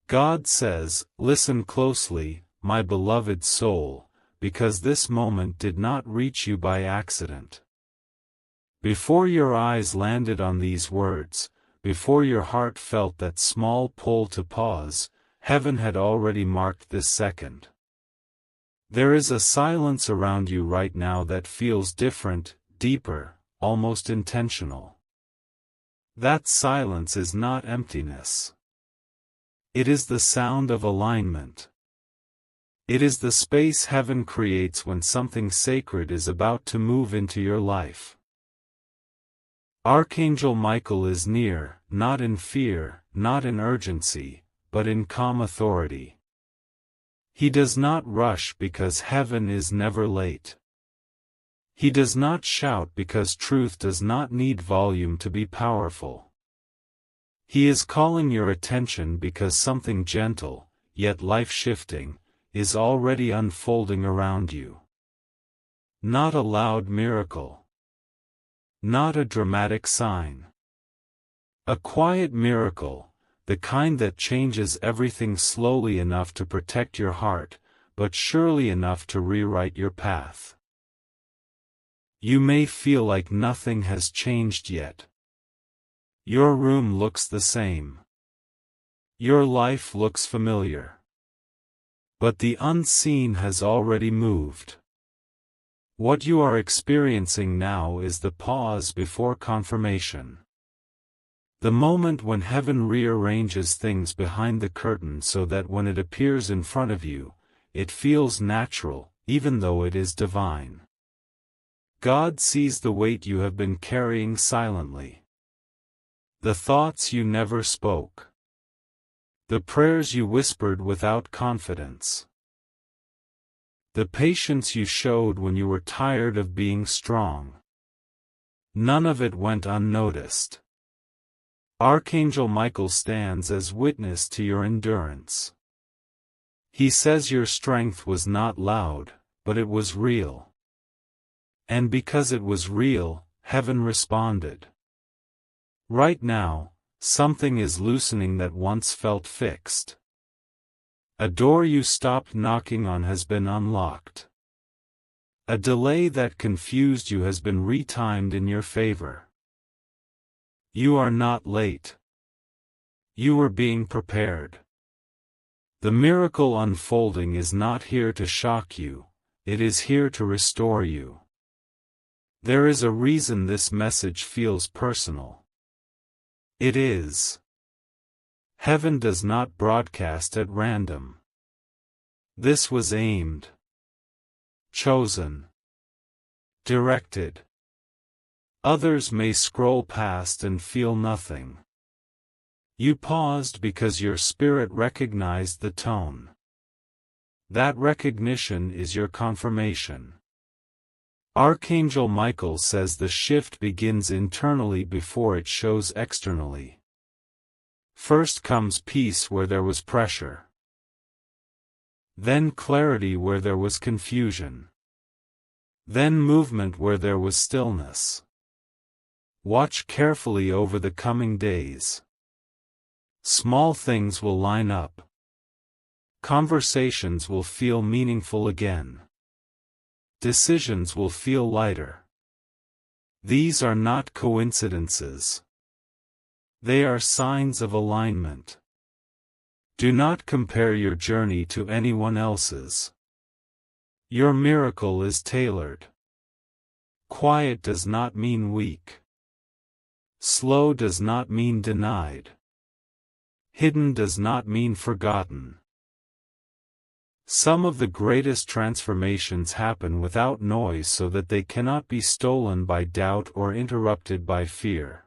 God says, "Listen closely, my beloved soul, because this moment did not reach you by accident." Before your eyes landed on these words, before your heart felt that small pull to pause, heaven had already marked this second. There is a silence around you right now that feels different, deeper, almost intentional. That silence is not emptiness. It is the sound of alignment. It is the space heaven creates when something sacred is about to move into your life. Archangel Michael is near, not in fear, not in urgency, but in calm authority. He does not rush because heaven is never late. He does not shout because truth does not need volume to be powerful. He is calling your attention because something gentle, yet life-shifting, is already unfolding around you. Not a loud miracle. Not a dramatic sign. A quiet miracle, the kind that changes everything slowly enough to protect your heart, but surely enough to rewrite your path. You may feel like nothing has changed yet. Your room looks the same. Your life looks familiar. But the unseen has already moved. What you are experiencing now is the pause before confirmation. The moment when heaven rearranges things behind the curtain so that when it appears in front of you, it feels natural, even though it is divine. God sees the weight you have been carrying silently. The thoughts you never spoke. The prayers you whispered without confidence. The patience you showed when you were tired of being strong. None of it went unnoticed. Archangel Michael stands as witness to your endurance. He says your strength was not loud, but it was real. And because it was real, heaven responded. Right now, something is loosening that once felt fixed. A door you stopped knocking on has been unlocked. A delay that confused you has been retimed in your favor. You are not late. You were being prepared. The miracle unfolding is not here to shock you, it is here to restore you. There is a reason this message feels personal. It is. Heaven does not broadcast at random. This was aimed, chosen, directed. Others may scroll past and feel nothing. You paused because your spirit recognized the tone. That recognition is your confirmation. Archangel Michael says the shift begins internally before it shows externally. First comes peace where there was pressure. Then clarity where there was confusion. Then movement where there was stillness. Watch carefully over the coming days. Small things will line up. Conversations will feel meaningful again. Decisions will feel lighter. These are not coincidences. They are signs of alignment. Do not compare your journey to anyone else's. Your miracle is tailored. Quiet does not mean weak. Slow does not mean denied. Hidden does not mean forgotten. Some of the greatest transformations happen without noise so that they cannot be stolen by doubt or interrupted by fear.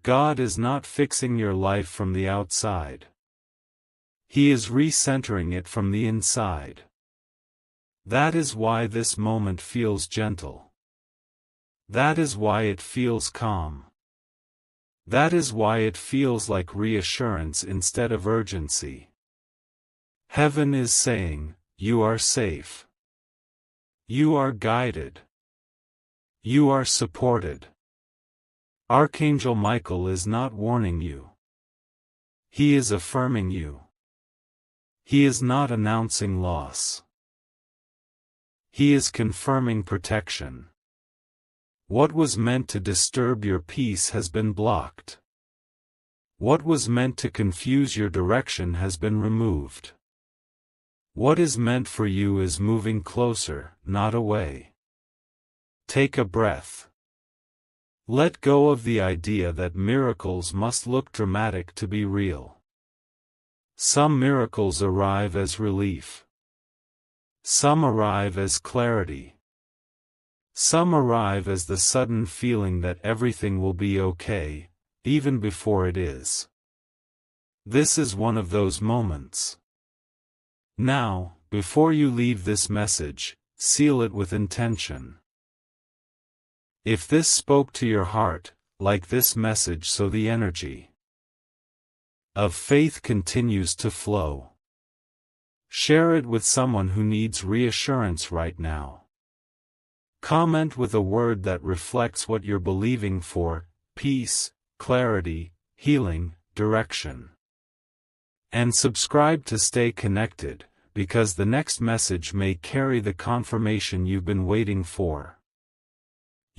God is not fixing your life from the outside. He is recentering it from the inside. That is why this moment feels gentle. That is why it feels calm. That is why it feels like reassurance instead of urgency. Heaven is saying, you are safe. You are guided. You are supported. Archangel Michael is not warning you. He is affirming you. He is not announcing loss. He is confirming protection. What was meant to disturb your peace has been blocked. What was meant to confuse your direction has been removed. What is meant for you is moving closer, not away. Take a breath. Let go of the idea that miracles must look dramatic to be real. Some miracles arrive as relief. Some arrive as clarity. Some arrive as the sudden feeling that everything will be okay, even before it is. This is one of those moments. Now, before you leave this message, seal it with intention. If this spoke to your heart, like this message, so the energy of faith continues to flow. Share it with someone who needs reassurance right now. Comment with a word that reflects what you're believing for: peace, clarity, healing, direction. And subscribe to stay connected, because the next message may carry the confirmation you've been waiting for.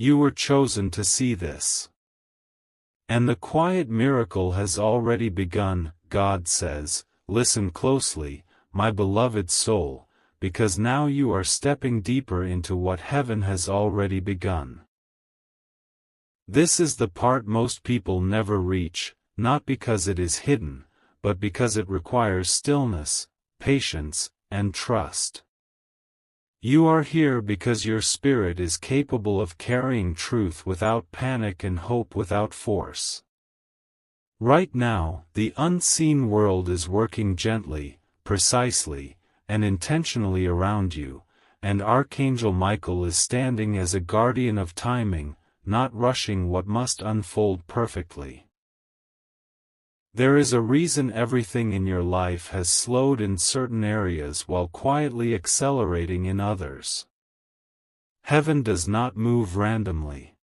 You were chosen to see this. And the quiet miracle has already begun. God says, listen closely, my beloved soul, because now you are stepping deeper into what heaven has already begun. This is the part most people never reach, not because it is hidden, but because it requires stillness, patience, and trust. You are here because your spirit is capable of carrying truth without panic and hope without force. Right now, the unseen world is working gently, precisely, and intentionally around you, and Archangel Michael is standing as a guardian of timing, not rushing what must unfold perfectly. There is a reason everything in your life has slowed in certain areas while quietly accelerating in others. Heaven does not move randomly.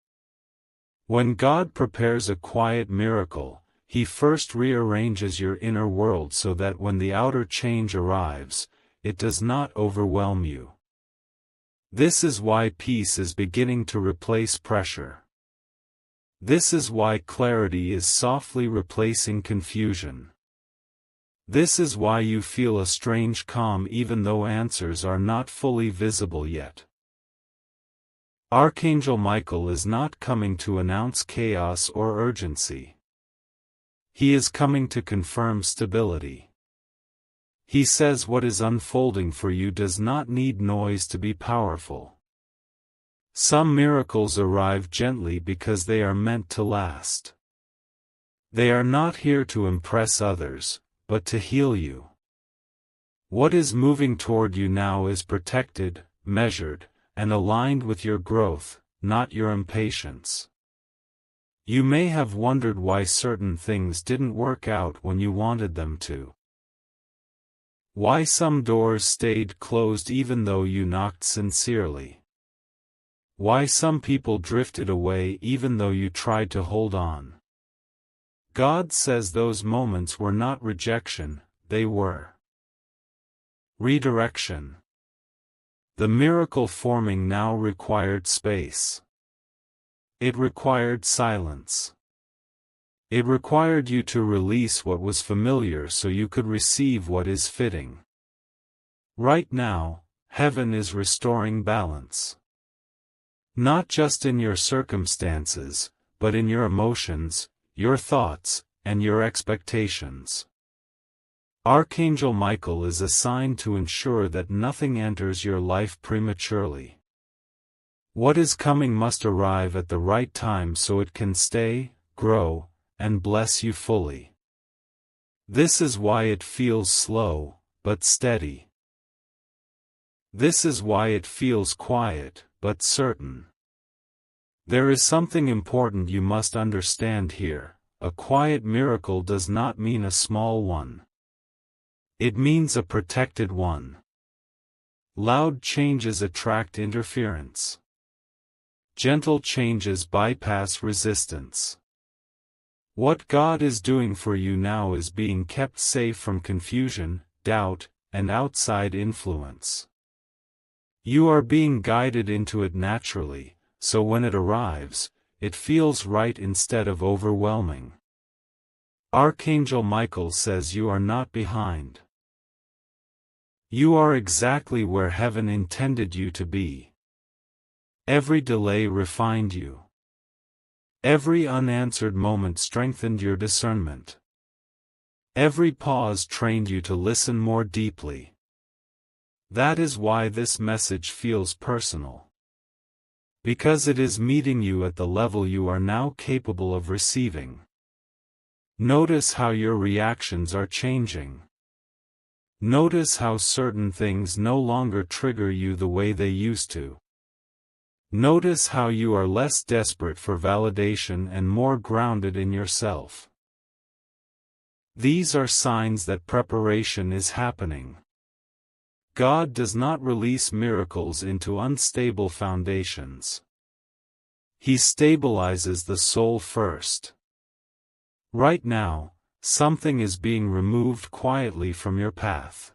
When God prepares a quiet miracle, He first rearranges your inner world so that when the outer change arrives, it does not overwhelm you. This is why peace is beginning to replace pressure. This is why clarity is softly replacing confusion. This is why you feel a strange calm even though answers are not fully visible yet. Archangel Michael is not coming to announce chaos or urgency. He is coming to confirm stability. He says what is unfolding for you does not need noise to be powerful. Some miracles arrive gently because they are meant to last. They are not here to impress others, but to heal you. What is moving toward you now is protected, measured, and aligned with your growth, not your impatience. You may have wondered why certain things didn't work out when you wanted them to. Why some doors stayed closed even though you knocked sincerely. Why some people drifted away even though you tried to hold on. God says those moments were not rejection, they were redirection. The miracle forming now required space. It required silence. It required you to release what was familiar so you could receive what is fitting. Right now, heaven is restoring balance. Not just in your circumstances, but in your emotions, your thoughts, and your expectations. Archangel Michael is assigned to ensure that nothing enters your life prematurely. What is coming must arrive at the right time so it can stay, grow, and bless you fully. This is why it feels slow, but steady. This is why it feels quiet, but certain. There is something important you must understand here. A quiet miracle does not mean a small one. It means a protected one. Loud changes attract interference. Gentle changes bypass resistance. What God is doing for you now is being kept safe from confusion, doubt, and outside influence. You are being guided into it naturally, so when it arrives, it feels right instead of overwhelming. Archangel Michael says you are not behind. You are exactly where heaven intended you to be. Every delay refined you. Every unanswered moment strengthened your discernment. Every pause trained you to listen more deeply. That is why this message feels personal. Because it is meeting you at the level you are now capable of receiving. Notice how your reactions are changing. Notice how certain things no longer trigger you the way they used to. Notice how you are less desperate for validation and more grounded in yourself. These are signs that preparation is happening. God does not release miracles into unstable foundations. He stabilizes the soul first. Right now, something is being removed quietly from your path.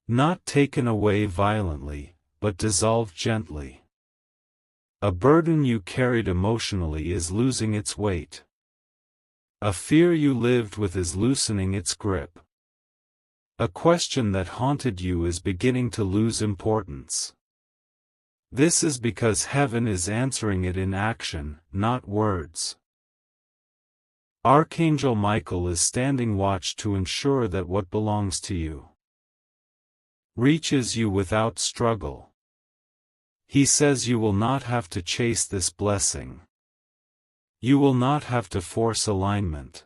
Not taken away violently, but dissolved gently. A burden you carried emotionally is losing its weight. A fear you lived with is loosening its grip. A question that haunted you is beginning to lose importance. This is because heaven is answering it in action, not words. Archangel Michael is standing watch to ensure that what belongs to you reaches you without struggle. He says you will not have to chase this blessing. You will not have to force alignment.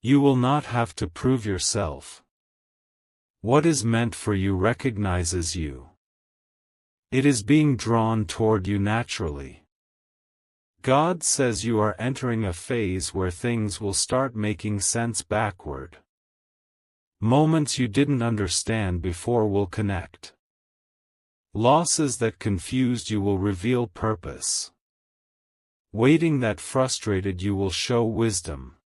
You will not have to prove yourself. What is meant for you recognizes you. It is being drawn toward you naturally. God says you are entering a phase where things will start making sense backward. Moments you didn't understand before will connect. Losses that confused you will reveal purpose. Waiting that frustrated you will show wisdom.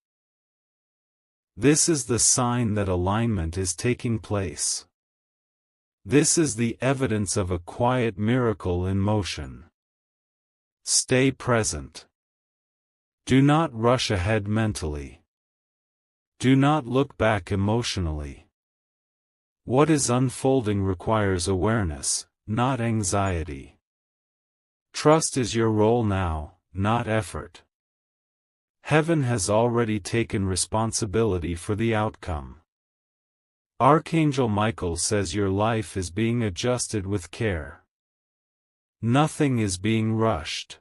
This is the sign that alignment is taking place. This is the evidence of a quiet miracle in motion. Stay present. Do not rush ahead mentally. Do not look back emotionally. What is unfolding requires awareness, not anxiety. Trust is your role now, not effort. Heaven has already taken responsibility for the outcome. Archangel Michael says your life is being adjusted with care. Nothing is being rushed.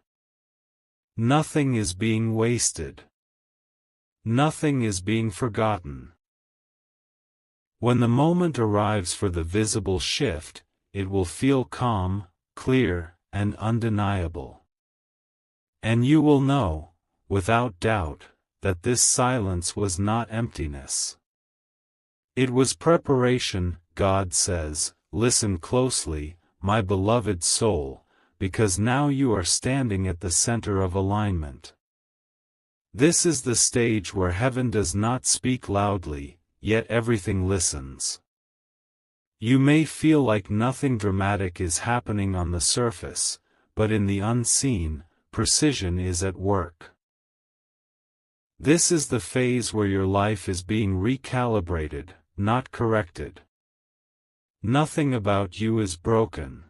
Nothing is being wasted. Nothing is being forgotten. When the moment arrives for the visible shift, it will feel calm, clear, and undeniable. And you will know, without doubt, that this silence was not emptiness. It was preparation. God says, listen closely, my beloved soul, because now you are standing at the center of alignment. This is the stage where heaven does not speak loudly, yet everything listens. You may feel like nothing dramatic is happening on the surface, but in the unseen, precision is at work. This is the phase where your life is being recalibrated, not corrected. Nothing about you is broken.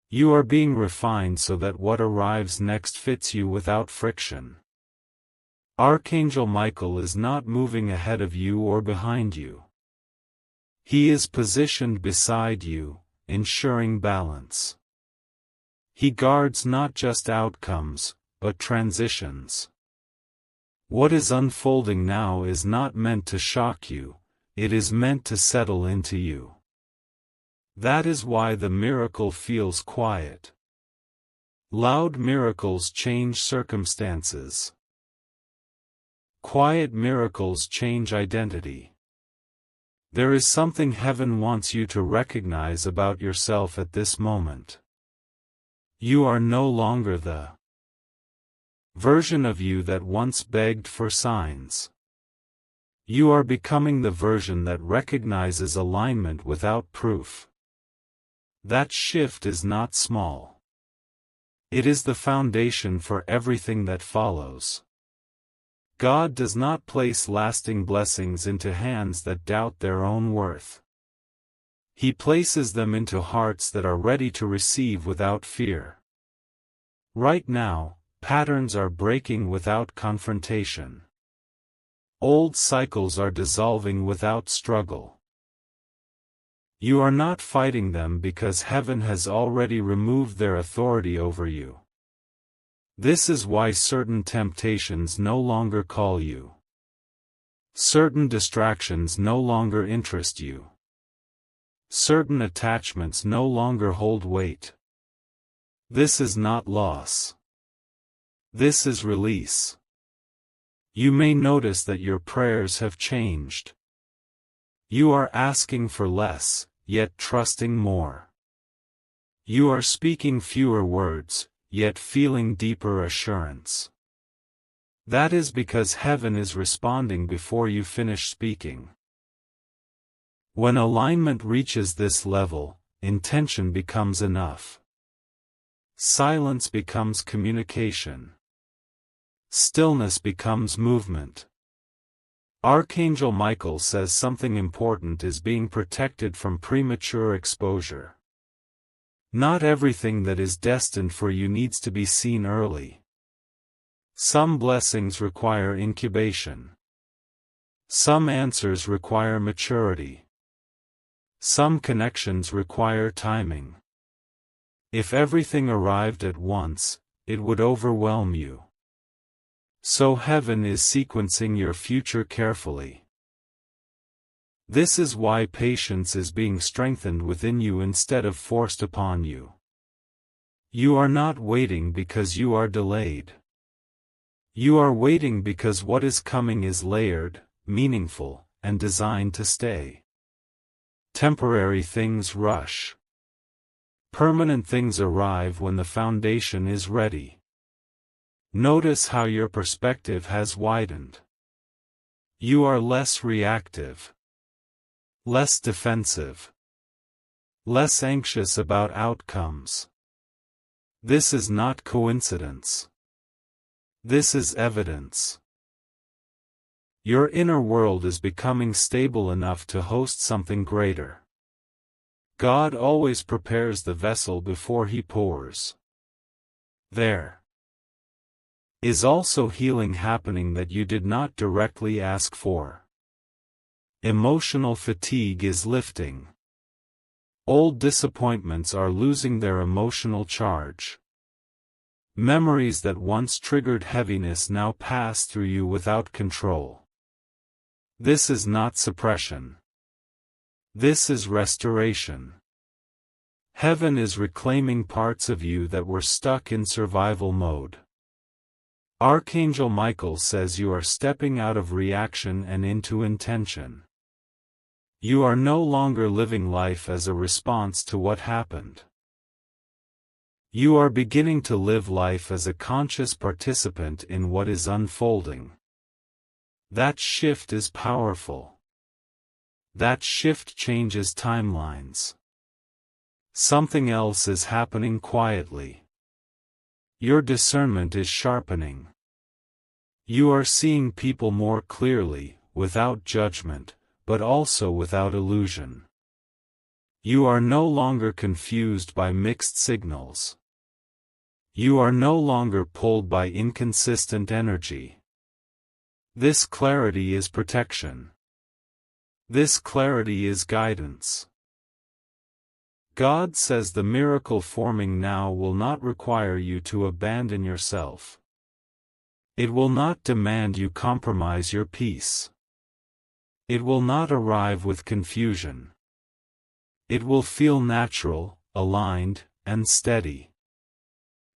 You are being refined so that what arrives next fits you without friction. Archangel Michael is not moving ahead of you or behind you. He is positioned beside you, ensuring balance. He guards not just outcomes, but transitions. What is unfolding now is not meant to shock you, it is meant to settle into you. That is why the miracle feels quiet. Loud miracles change circumstances. Quiet miracles change identity. There is something heaven wants you to recognize about yourself at this moment. You are no longer the version of you that once begged for signs. You are becoming the version that recognizes alignment without proof. That shift is not small. It is the foundation for everything that follows. God does not place lasting blessings into hands that doubt their own worth. He places them into hearts that are ready to receive without fear. Right now, patterns are breaking without confrontation. Old cycles are dissolving without struggle. You are not fighting them because heaven has already removed their authority over you. This is why certain temptations no longer call you. Certain distractions no longer interest you. Certain attachments no longer hold weight. This is not loss. This is release. You may notice that your prayers have changed. You are asking for less, yet trusting more. You are speaking fewer words, yet feeling deeper assurance. That is because heaven is responding before you finish speaking. When alignment reaches this level, intention becomes enough. Silence becomes communication. Stillness becomes movement. Archangel Michael says something important is being protected from premature exposure. Not everything that is destined for you needs to be seen early. Some blessings require incubation. Some answers require maturity. Some connections require timing. If everything arrived at once, it would overwhelm you. So heaven is sequencing your future carefully. This is why patience is being strengthened within you instead of forced upon you. You are not waiting because you are delayed. You are waiting because what is coming is layered, meaningful, and designed to stay. Temporary things rush. Permanent things arrive when the foundation is ready. Notice how your perspective has widened. You are less reactive. Less defensive. Less anxious about outcomes. This is not coincidence. This is evidence. Your inner world is becoming stable enough to host something greater. God always prepares the vessel before He pours. There is also healing happening that you did not directly ask for. Emotional fatigue is lifting. Old disappointments are losing their emotional charge. Memories that once triggered heaviness now pass through you without control. This is not suppression. This is restoration. Heaven is reclaiming parts of you that were stuck in survival mode. Archangel Michael says you are stepping out of reaction and into intention. You are no longer living life as a response to what happened. You are beginning to live life as a conscious participant in what is unfolding. That shift is powerful. That shift changes timelines. Something else is happening quietly. Your discernment is sharpening. You are seeing people more clearly, without judgment, but also without illusion. You are no longer confused by mixed signals. You are no longer pulled by inconsistent energy. This clarity is protection. This clarity is guidance. God says the miracle forming now will not require you to abandon yourself. It will not demand you compromise your peace. It will not arrive with confusion. It will feel natural, aligned, and steady.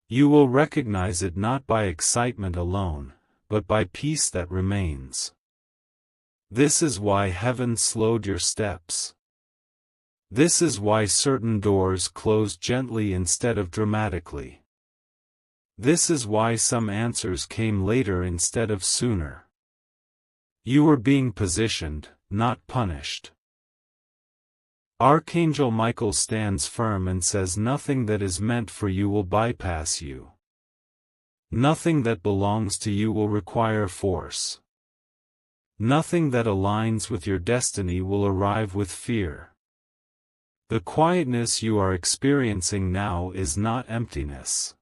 You will recognize it not by excitement alone, but by peace that remains. This is why heaven slowed your steps. This is why certain doors close gently instead of dramatically. This is why some answers came later instead of sooner. You were being positioned, not punished. Archangel Michael stands firm and says nothing that is meant for you will bypass you. Nothing that belongs to you will require force. Nothing that aligns with your destiny will arrive with fear. The quietness you are experiencing now is not emptiness.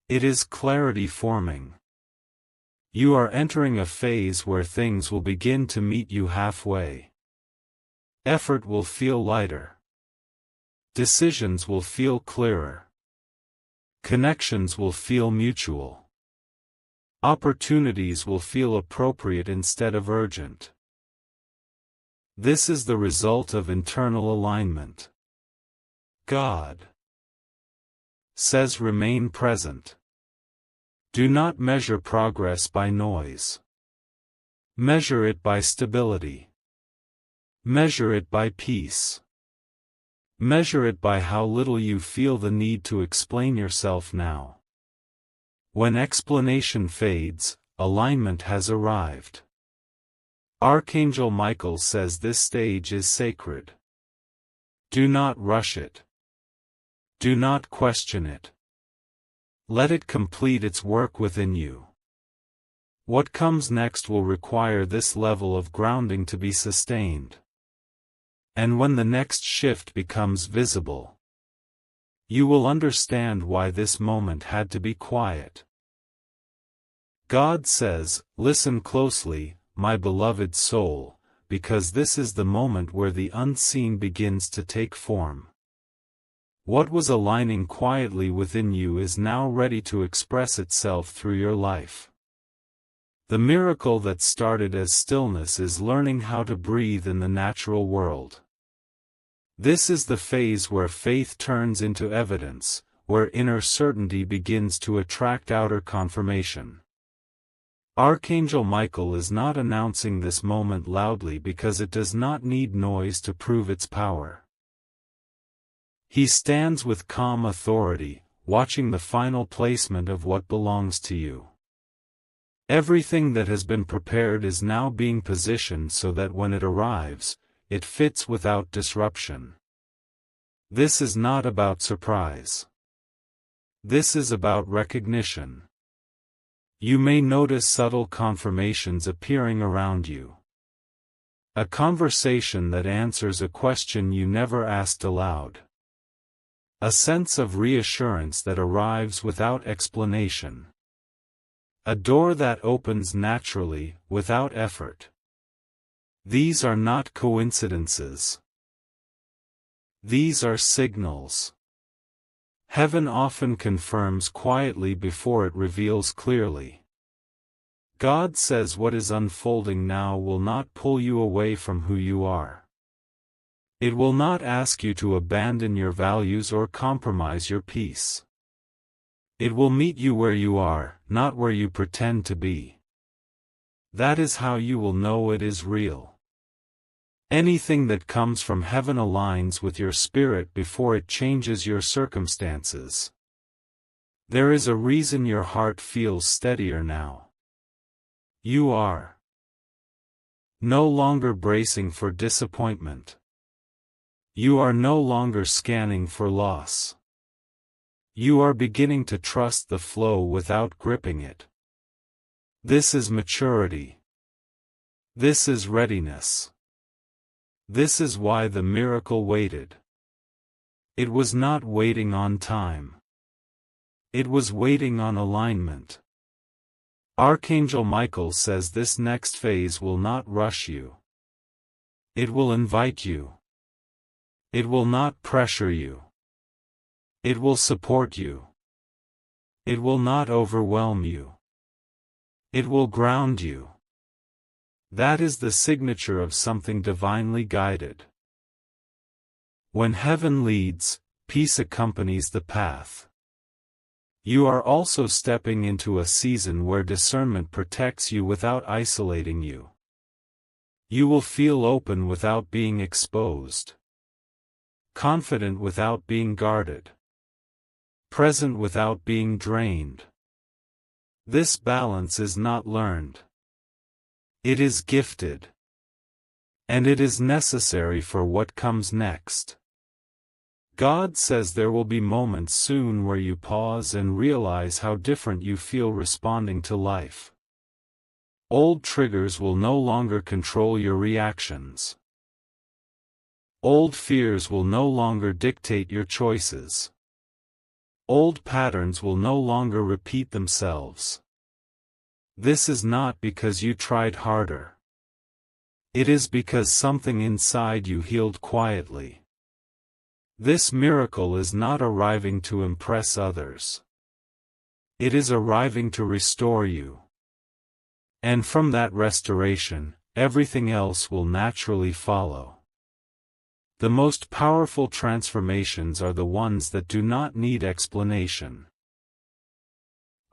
It is clarity forming. You are entering a phase where things will begin to meet you halfway. Effort will feel lighter. Decisions will feel clearer. Connections will feel mutual. Opportunities will feel appropriate instead of urgent. This is the result of internal alignment. God says remain present. Do not measure progress by noise. Measure it by stability. Measure it by peace. Measure it by how little you feel the need to explain yourself now. When explanation fades, alignment has arrived. Archangel Michael says this stage is sacred. Do not rush it. Do not question it. Let it complete its work within you. What comes next will require this level of grounding to be sustained. And when the next shift becomes visible, you will understand why this moment had to be quiet. God says, listen closely, my beloved soul, because this is the moment where the unseen begins to take form. What was aligning quietly within you is now ready to express itself through your life. The miracle that started as stillness is learning how to breathe in the natural world. This is the phase where faith turns into evidence, where inner certainty begins to attract outer confirmation. Archangel Michael is not announcing this moment loudly because it does not need noise to prove its power. He stands with calm authority, watching the final placement of what belongs to you. Everything that has been prepared is now being positioned so that when it arrives, it fits without disruption. This is not about surprise. This is about recognition. You may notice subtle confirmations appearing around you. A conversation that answers a question you never asked aloud. A sense of reassurance that arrives without explanation. A door that opens naturally, without effort. These are not coincidences. These are signals. Heaven often confirms quietly before it reveals clearly. God says what is unfolding now will not pull you away from who you are. It will not ask you to abandon your values or compromise your peace. It will meet you where you are, not where you pretend to be. That is how you will know it is real. Anything that comes from heaven aligns with your spirit before it changes your circumstances. There is a reason your heart feels steadier now. You are no longer bracing for disappointment. You are no longer scanning for loss. You are beginning to trust the flow without gripping it. This is maturity. This is readiness. This is why the miracle waited. It was not waiting on time. It was waiting on alignment. Archangel Michael says this next phase will not rush you. It will invite you. It will not pressure you. It will support you. It will not overwhelm you. It will ground you. That is the signature of something divinely guided. When heaven leads, peace accompanies the path. You are also stepping into a season where discernment protects you without isolating you. You will feel open without being exposed. Confident without being guarded. present without being drained. This balance is not learned. It is gifted. And it is necessary for what comes next. God says there will be moments soon where you pause and realize how different you feel responding to life. Old triggers will no longer control your reactions. Old fears will no longer dictate your choices. Old patterns will no longer repeat themselves. This is not because you tried harder. It is because something inside you healed quietly. This miracle is not arriving to impress others. It is arriving to restore you. And from that restoration, everything else will naturally follow. The most powerful transformations are the ones that do not need explanation.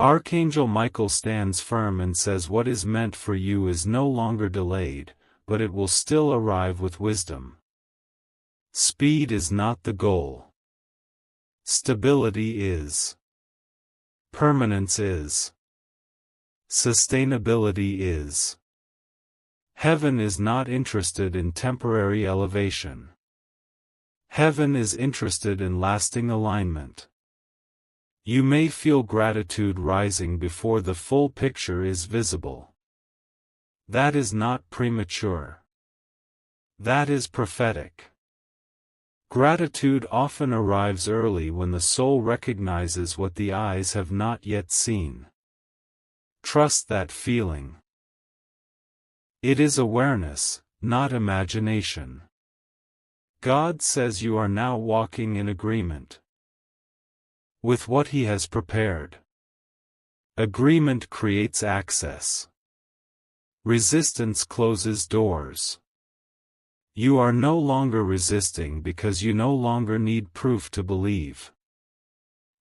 Archangel Michael stands firm and says what is meant for you is no longer delayed, but it will still arrive with wisdom. Speed is not the goal. Stability is. Permanence is. Sustainability is. Heaven is not interested in temporary elevation. Heaven is interested in lasting alignment. You may feel gratitude rising before the full picture is visible. That is not premature. That is prophetic. Gratitude often arrives early when the soul recognizes what the eyes have not yet seen. Trust that feeling. It is awareness, not imagination. God says you are now walking in agreement with what He has prepared. Agreement creates access. Resistance closes doors. You are no longer resisting because you no longer need proof to believe.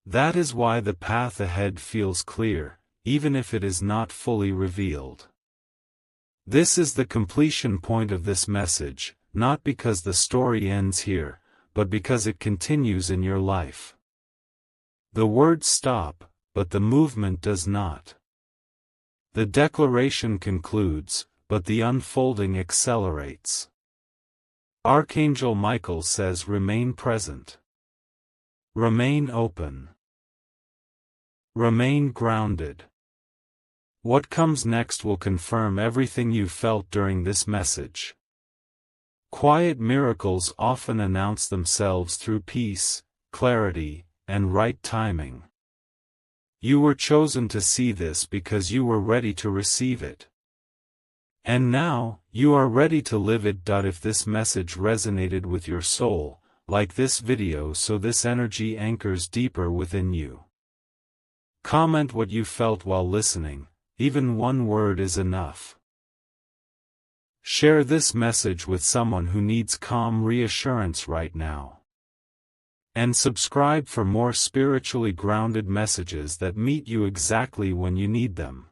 That is why the path ahead feels clear, even if it is not fully revealed. This is the completion point of this message, not because the story ends here, but because it continues in your life. The words stop, but the movement does not. The declaration concludes, but the unfolding accelerates. Archangel Michael says remain present. Remain open. Remain grounded. What comes next will confirm everything you felt during this message. Quiet miracles often announce themselves through peace, clarity, and right timing. You were chosen to see this because you were ready to receive it. And now, you are ready to live it. If this message resonated with your soul, like this video so this energy anchors deeper within you. Comment what you felt while listening, even one word is enough. Share this message with someone who needs calm reassurance right now. And subscribe for more spiritually grounded messages that meet you exactly when you need them.